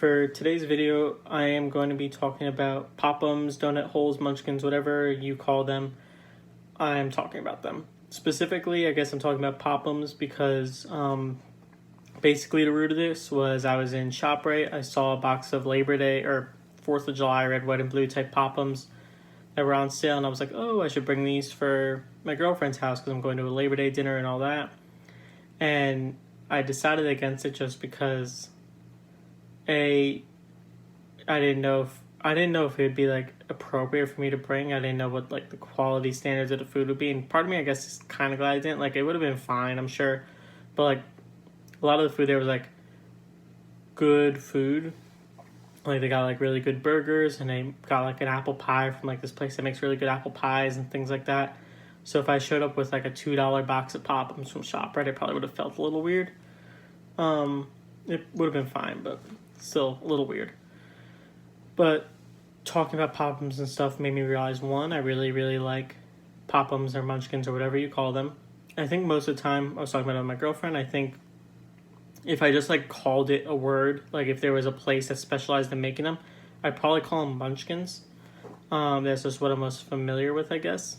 For today's video, I am going to be talking about Pop-Ums, donut holes, munchkins, whatever you call them. I'm talking about them. Specifically, I guess I'm talking about Pop-Ums because basically the root of this was I was in ShopRite. I saw a box of Labor Day or 4th of July red, white, and blue type Pop-Ums that were on sale, and I was like, oh, I should bring these for my girlfriend's house because I'm going to a Labor Day dinner and all that. And I decided against it just because I didn't know if it would be like appropriate for me to bring. I didn't know what like the quality standards of the food would be, and part of me I guess is kind of glad I didn't. Like, it would have been fine, I'm sure, but like a lot of the food there was like good food. Like, they got like really good burgers, and they got like an apple pie from like this place that makes really good apple pies and things like that. So if I showed up with like a $2 box of Pop-Ums from ShopRite, it probably would have felt a little weird. It would have been fine, but still a little weird. But talking about Pop-Ums and stuff made me realize, one, I really like Pop-Ums or Munchkins or whatever you call them. I think most of the time, I was talking about it with my girlfriend, I think if I just like called it a word, like if there was a place that specialized in making them, I'd probably call them Munchkins. That's just what I'm most familiar with, I guess.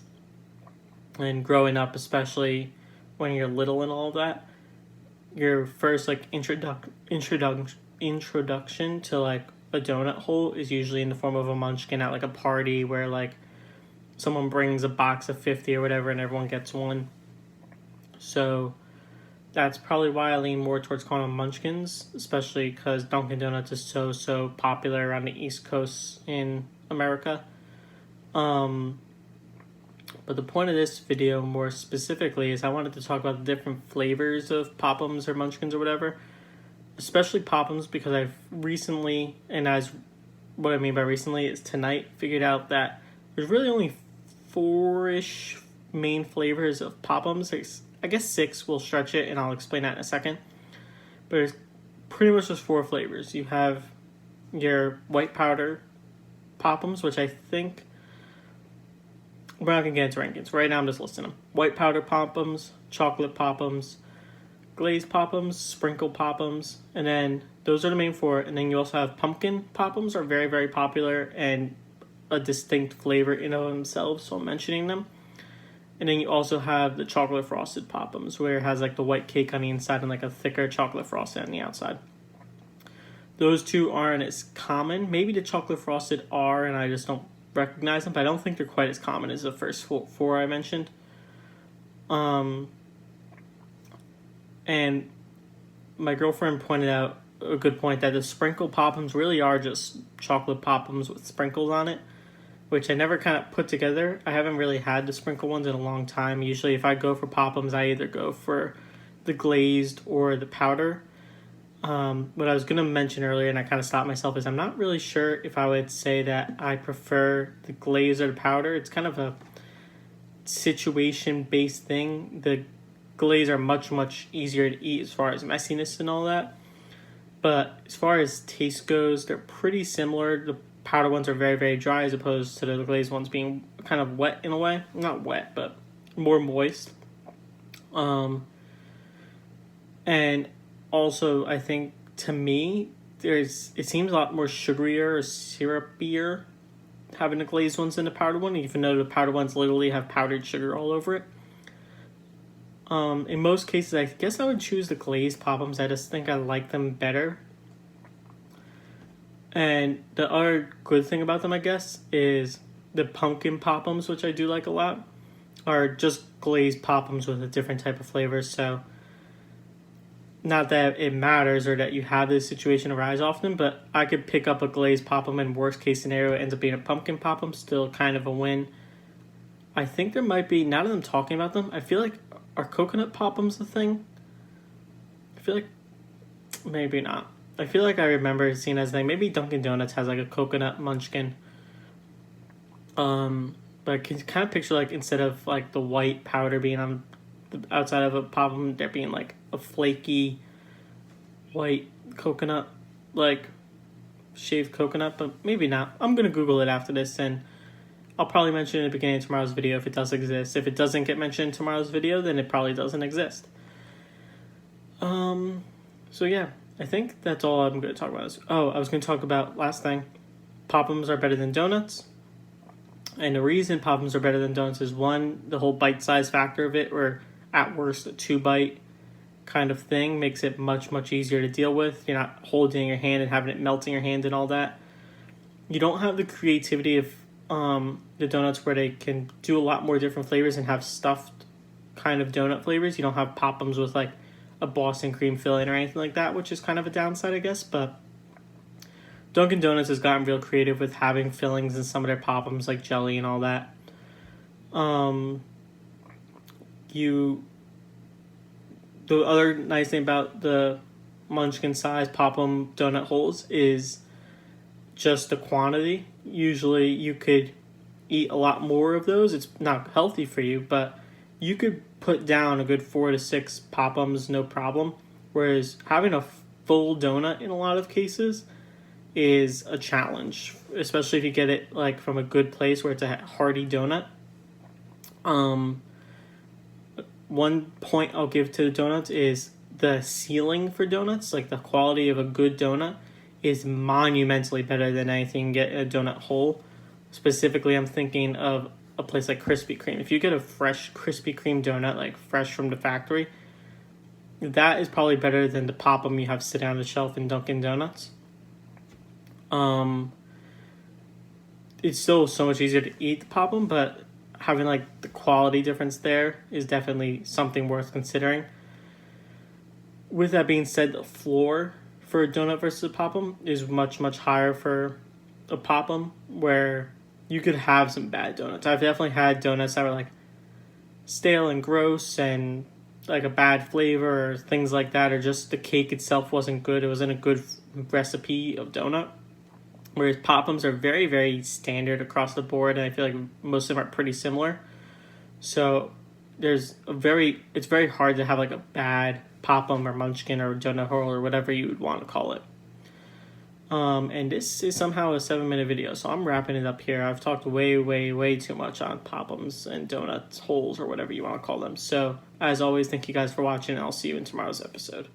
And growing up, especially when you're little and all that, your first like introduction to like a donut hole is usually in the form of a munchkin at like a party where like someone brings a box of 50 or whatever and everyone gets one. So that's probably why I lean more towards calling them munchkins, especially because Dunkin' Donuts is so popular around the East Coast in America. But the point of this video more specifically is I wanted to talk about the different flavors of Pop-Ums or Munchkins or whatever, especially Pop-Ums, because I've recently, and as what I mean by recently is tonight, figured out that there's really only 4-ish main flavors of Pop-Ums. I guess 6 will stretch it, and I'll explain that in a second. But it's pretty much just 4 flavors. You have your white powder Pop-Ums, which I think we're not going to get into rankings. Right now I'm just listing them. White powder Pop-Ums, chocolate Pop-Ums, glazed Pop-Ums, sprinkle Pop-Ums, and then those are the main 4. And then you also have pumpkin Pop-Ums, are very popular and a distinct flavor in of themselves, so I'm mentioning them. And then you also have the chocolate frosted Pop-Ums, where it has like the white cake on the inside and like a thicker chocolate frosting on the outside. Those two aren't as common. Maybe the chocolate frosted are, and I just don't recognize them, but I don't think they're quite as common as the first 4 I mentioned. And my girlfriend pointed out a good point that the sprinkle Pop-Ums really are just chocolate Pop-Ums with sprinkles on it, which I never kind of put together. I haven't really had the sprinkle ones in a long time. Usually if I go for Pop-Ums, I either go for the glazed or the powder. What I was going to mention earlier, and I kind of stopped myself, is I'm not really sure if I would say that I prefer the glaze or the powder. It's kind of a situation-based thing. The glaze are much easier to eat as far as messiness and all that. But as far as taste goes, they're pretty similar. The powder ones are very dry as opposed to the glazed ones being kind of wet in a way. Not wet, but more moist. And also, I think, to me, it seems a lot more sugarier or syrupier having the glazed ones than the powdered one, even though the powdered ones literally have powdered sugar all over it. In most cases, I guess I would choose the glazed Pop-Ums. I just think I like them better. And the other good thing about them, I guess, is the pumpkin Pop-Ums, which I do like a lot, are just glazed Pop-Ums with a different type of flavor. So not that it matters or that you have this situation arise often, but I could pick up a glazed Pop-Um and worst case scenario it ends up being a pumpkin Pop-Um, still kind of a win. I think there might be, now that I'm talking about them, I feel like, are coconut Pop-Ums a thing? I feel like maybe not. I feel like I remember seeing as a thing. Maybe Dunkin' Donuts has like a coconut munchkin. But I can kind of picture like instead of like the white powder being on the outside of a Pop-Um, there being like a flaky white coconut, like shaved coconut, but maybe not. I'm gonna Google it after this, and I'll probably mention it at the beginning of tomorrow's video if it does exist. If it doesn't get mentioned in tomorrow's video, then it probably doesn't exist. So yeah, I think that's all I'm going to talk about. I was going to talk about, last thing, Pop'ems are better than donuts. And the reason Pop'ems are better than donuts is, one, the whole bite size factor of it, or at worst a 2-bite kind of thing, makes it much, much easier to deal with. You're not holding in your hand and having it melt in your hand and all that. You don't have the creativity of the donuts where they can do a lot more different flavors and have stuffed kind of donut flavors. You don't have Pop'ems with like a Boston cream filling or anything like that, which is kind of a downside, I guess. But Dunkin' Donuts has gotten real creative with having fillings in some of their Pop'ems, like jelly and all that. The other nice thing about the Munchkin size Pop'em donut holes is just the quantity. Usually you could eat a lot more of those. It's not healthy for you, but you could put down a good 4 to 6 Pop'ems, no problem. Whereas having a full donut in a lot of cases is a challenge, especially if you get it like from a good place where it's a hearty donut. One point I'll give to the donuts is the ceiling for donuts, like the quality of a good donut is monumentally better than anything you get in a donut hole. Specifically, I'm thinking of a place like Krispy Kreme. If you get a fresh Krispy Kreme donut, like fresh from the factory, that is probably better than the Pop'em you have sit on the shelf in Dunkin' Donuts. It's still so much easier to eat the Pop'em, but having like the quality difference there is definitely something worth considering. With that being said, the floor for a donut versus a Pop'em is much, much higher for a Pop'em, where you could have some bad donuts. I've definitely had donuts that were like stale and gross and like a bad flavor or things like that, or just the cake itself wasn't good. It wasn't a good recipe of donut. Whereas Pop'ems are very, very standard across the board, and I feel like most of them are pretty similar. So it's very hard to have like a bad Pop'em or Munchkin or donut hole or whatever you would want to call it. And this is somehow a 7-minute video, so I'm wrapping it up here. I've talked way, way, way too much on Pop'ems and donuts holes or whatever you want to call them. So as always, thank you guys for watching, and I'll see you in tomorrow's episode.